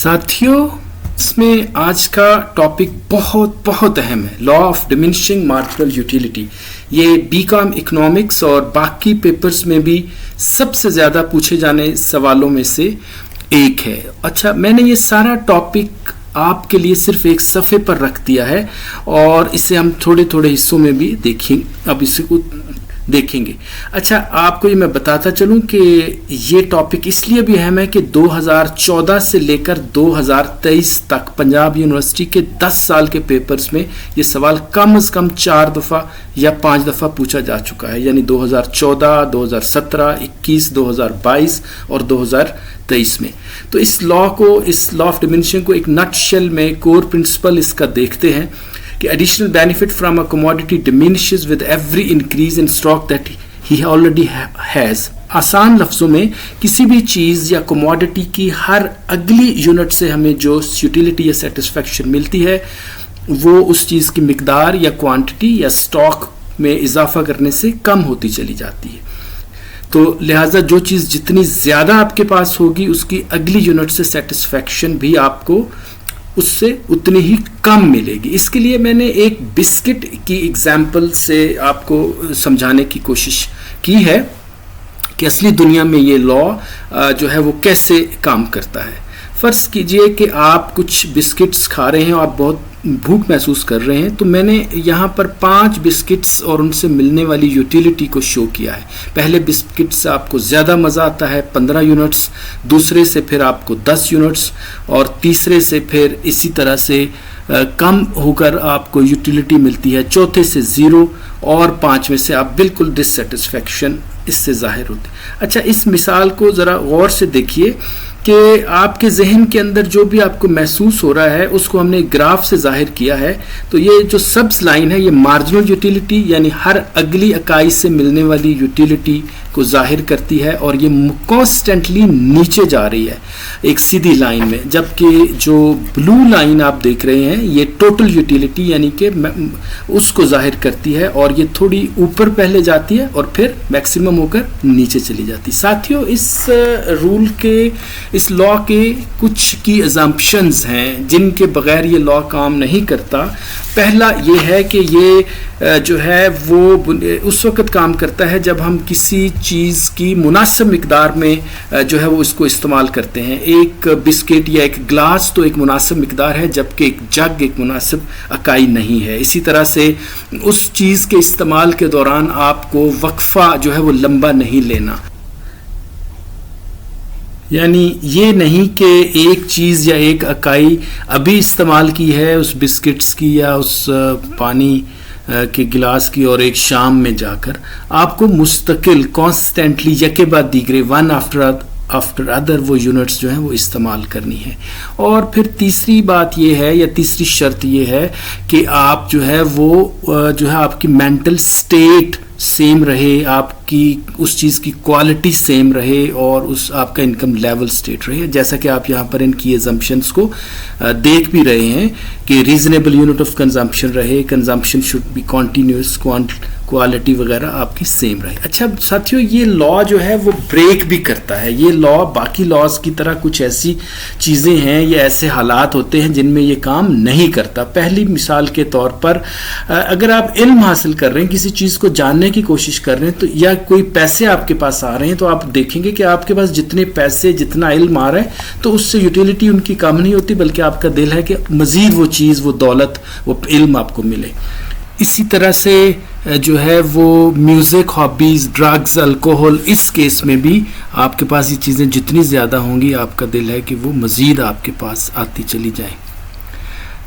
ساتھیوں اس میں آج کا ٹاپک بہت اہم ہے، law of diminishing marginal utility. یہ بی کام اکنامکس اور باقی پیپرز میں بھی سب سے زیادہ پوچھے جانے سوالوں میں سے ایک ہے. اچھا، میں نے یہ سارا ٹاپک آپ کے لیے صرف ایک صفحے پر رکھ دیا ہے اور اسے ہم تھوڑے حصوں میں بھی دیکھیں گے. اچھا، آپ کو یہ میں بتاتا چلوں کہ یہ ٹاپک اس لیے بھی اہم ہے کہ 2014 سے لے کر 2023 تک پنجاب یونیورسٹی کے 10 سال کے پیپرز میں یہ سوال کم از کم 4 دفعہ یا 5 دفعہ پوچھا جا چکا ہے، یعنی 2014، 2017، 21، 2022 اور 2023 میں. تو اس لا آف ڈیمینشن کو ایک نٹ شیل میں کور پرنسپل اس کا دیکھتے ہیں کہ additional benefit from a commodity diminishes with every increase in stock that he already has. آسان لفظوں میں کسی بھی چیز یا commodity کی ہر اگلی یونٹ سے ہمیں جو یوٹیلیٹی یا سیٹسفیکشن ملتی ہے وہ اس چیز کی مقدار یا کوانٹٹی یا اسٹاک میں اضافہ کرنے سے کم ہوتی چلی جاتی ہے. تو لہٰذا جو چیز جتنی زیادہ آپ کے پاس ہوگی اس کی اگلی یونٹ سے سیٹسفیکشن بھی آپ کو اس سے اتنی ہی کم ملے گی. اس کے لیے میں نے ایک بسکٹ کی ایگزامپل سے آپ کو سمجھانے کی کوشش کی ہے کہ اصلی دنیا میں یہ لا جو ہے وہ کیسے کام کرتا ہے. فرض کیجئے کہ آپ کچھ بسکٹس کھا رہے ہیں اور آپ بہت بھوک محسوس کر رہے ہیں، تو میں نے یہاں پر 5 بسکٹس اور ان سے ملنے والی یوٹیلیٹی کو شو کیا ہے. پہلے بسکٹ سے آپ کو زیادہ مزہ آتا ہے 15 یونٹس، دوسرے سے پھر آپ کو 10 یونٹس اور تیسرے سے پھر اسی طرح سے کم ہو کر آپ کو یوٹیلیٹی ملتی ہے، چوتھے سے 0 اور 5ویں سے آپ بالکل ڈسسیٹسفیکشن اس سے ظاہر ہوتی. اچھا، اس مثال کو ذرا غور سے دیکھیے کہ آپ کے ذہن کے اندر جو بھی آپ کو محسوس ہو رہا ہے اس کو ہم نے گراف سے ظاہر کیا ہے. تو یہ جو سبز لائن ہے یہ مارجنل یوٹیلیٹی یعنی ہر اگلی اکائی سے ملنے والی یوٹیلیٹی کو ظاہر کرتی ہے اور یہ کانسٹنٹلی نیچے جا رہی ہے ایک سیدھی لائن میں، جبکہ جو بلو لائن آپ دیکھ رہے ہیں یہ ٹوٹل یوٹیلیٹی یعنی کہ اس کو ظاہر کرتی ہے اور یہ تھوڑی اوپر پہلے جاتی ہے اور پھر میکسیمم ہو کر نیچے چلی جاتی. ساتھیوں، اس لا کے کچھ کی اسامپشنز ہیں جن کے بغیر یہ لا کام نہیں کرتا. پہلا یہ ہے کہ یہ جو ہے وہ اس وقت کام کرتا ہے جب ہم کسی چیز کی مناسب مقدار میں جو ہے وہ اس کو استعمال کرتے ہیں. ایک بسکٹ یا ایک گلاس تو ایک مناسب مقدار ہے، جبکہ ایک جگ ایک مناسب اکائی نہیں ہے. اسی طرح سے اس چیز کے استعمال کے دوران آپ کو وقفہ جو ہے وہ لمبا نہیں لینا، یعنی یہ نہیں کہ ایک چیز یا ایک اکائی ابھی استعمال کی ہے اس بسکٹس کی یا اس پانی کے گلاس کی اور ایک شام میں جا کر آپ کو مستقل کانسٹنٹلی یکے بعد دیگرے ون آفٹر ادر وہ یونٹس جو ہیں وہ استعمال کرنی ہے. اور پھر تیسری بات یہ ہے یا تیسری شرط یہ ہے کہ آپ جو ہے وہ جو ہے آپ کی مینٹل سٹیٹ سیم رہے، آپ کی اس چیز کی کوالٹی سیم رہے اور آپ کا انکم لیول سٹیٹ رہے. جیسا کہ آپ یہاں پر ان کی ایزمپشنز کو دیکھ بھی رہے ہیں کہ ریزنیبل یونٹ آف کنزمپشن رہے، consumption should be continuous, quality وغیرہ آپ کی سیم رہے. اچھا ساتھیوں، یہ لا جو ہے وہ بریک بھی کرتا ہے. یہ لا باقی لاز کی طرح کچھ ایسی چیزیں ہیں یا ایسے حالات ہوتے ہیں جن میں یہ کام نہیں کرتا. پہلی مثال کے طور پر اگر آپ علم حاصل کر رہے ہیں، کسی چیز کو جاننے کی کوشش کر رہے ہیں تو یا کوئی پیسے آپ کے پاس آ رہے ہیں، تو آپ دیکھیں گے کہ آپ کے پاس جتنے پیسے جتنا علم آ رہا ہے تو اس سے یوٹیلیٹی ان کی کم نہیں ہوتی، بلکہ آپ کا دل ہے کہ مزید وہ چیز، وہ دولت، وہ علم آپ کو ملے. اسی طرح سے جو ہے وہ میوزک، ہابیز، ڈرگز، الکوہل، اس کیس میں بھی آپ کے پاس یہ چیزیں جتنی زیادہ ہوں گی آپ کا دل ہے کہ وہ مزید آپ کے پاس آتی چلی جائیں.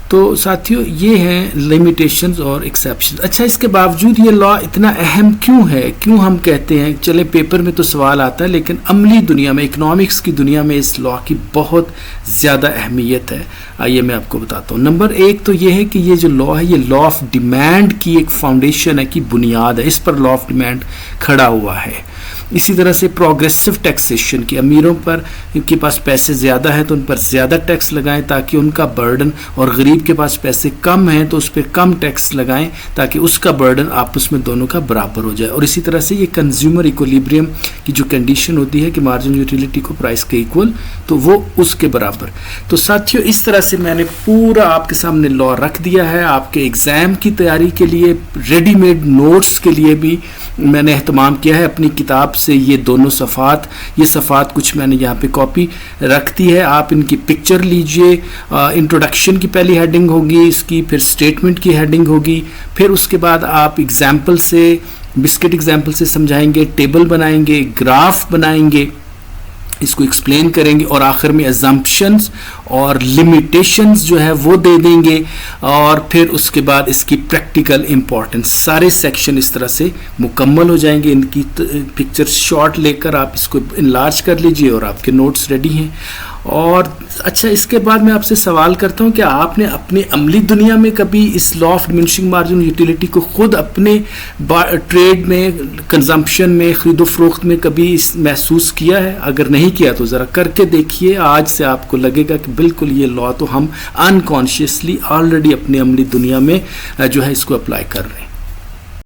تو ساتھیوں، یہ ہیں لیمیٹیشنز اور ایکسیپشنز. اچھا، اس کے باوجود یہ لا اتنا اہم کیوں ہے؟ کیوں ہم کہتے ہیں؟ چلے پیپر میں تو سوال آتا ہے لیکن عملی دنیا میں، اکنامکس کی دنیا میں اس لا کی بہت زیادہ اہمیت ہے. آئیے میں آپ کو بتاتا ہوں. نمبر 1 تو یہ ہے کہ یہ جو لا ہے یہ لا آف ڈیمانڈ کی ایک فاؤنڈیشن ہے، کی بنیاد ہے. اس پر لا آف ڈیمانڈ کھڑا ہوا ہے. اسی طرح سے پروگریسو ٹیکسیشن کی، امیروں پر ان کے پاس پیسے زیادہ ہیں تو ان پر زیادہ ٹیکس لگائیں تاکہ ان کا برڈن، اور غریب کے پاس پیسے کم ہیں تو اس پہ کم ٹیکس لگائیں تاکہ اس کا برڈن آپس میں دونوں کا برابر ہو جائے. اور اسی طرح سے یہ کنزیومر ایکولیبریم کی جو کنڈیشن ہوتی ہے کہ مارجن یوٹیلیٹی کو پرائس کے ایکول، تو وہ اس کے برابر. تو ساتھیوں اس طرح سے میں نے پورا آپ کے سامنے لا رکھ دیا ہے. آپ کے ایگزام کی تیاری کے لیے ریڈی میڈ نوٹس کے لیے بھی میں نے اہتمام کیا ہے. اپنی کتاب سے یہ دونوں صفحات، یہ صفحات کچھ میں نے یہاں پہ کاپی رکھ دی ہے، آپ ان کی پکچر لیجئے. انٹروڈکشن کی پہلی ہیڈنگ ہوگی اس کی، پھر اسٹیٹمنٹ کی ہیڈنگ ہوگی، پھر اس کے بعد آپ ایگزامپل سے، بسکٹ ایگزامپل سے سمجھائیں گے، ٹیبل بنائیں گے، گراف بنائیں گے، اس کو ایکسپلین کریں گے، اور آخر میں assumptions اور limitations جو ہے وہ دے دیں گے. اور پھر اس کے بعد اس کی پریکٹیکل امپورٹنس، سارے سیکشن اس طرح سے مکمل ہو جائیں گے. ان کی پکچر شارٹ لے کر آپ اس کو انلارج کر لیجئے اور آپ کے نوٹس ریڈی ہیں. اور اچھا، اس کے بعد میں آپ سے سوال کرتا ہوں کہ آپ نے اپنے عملی دنیا میں کبھی اس لا آف ڈیمنشنگ مارجن یوٹیلیٹی کو خود اپنے ٹریڈ میں، کنزمپشن میں، خرید و فروخت میں کبھی محسوس کیا ہے؟ اگر نہیں کیا تو ذرا کر کے دیکھیے. آج سے آپ کو لگے گا کہ بالکل یہ لا تو ہم انکانشیسلی آلریڈی اپنے عملی دنیا میں جو ہے اس کو اپلائی کر رہے ہیں.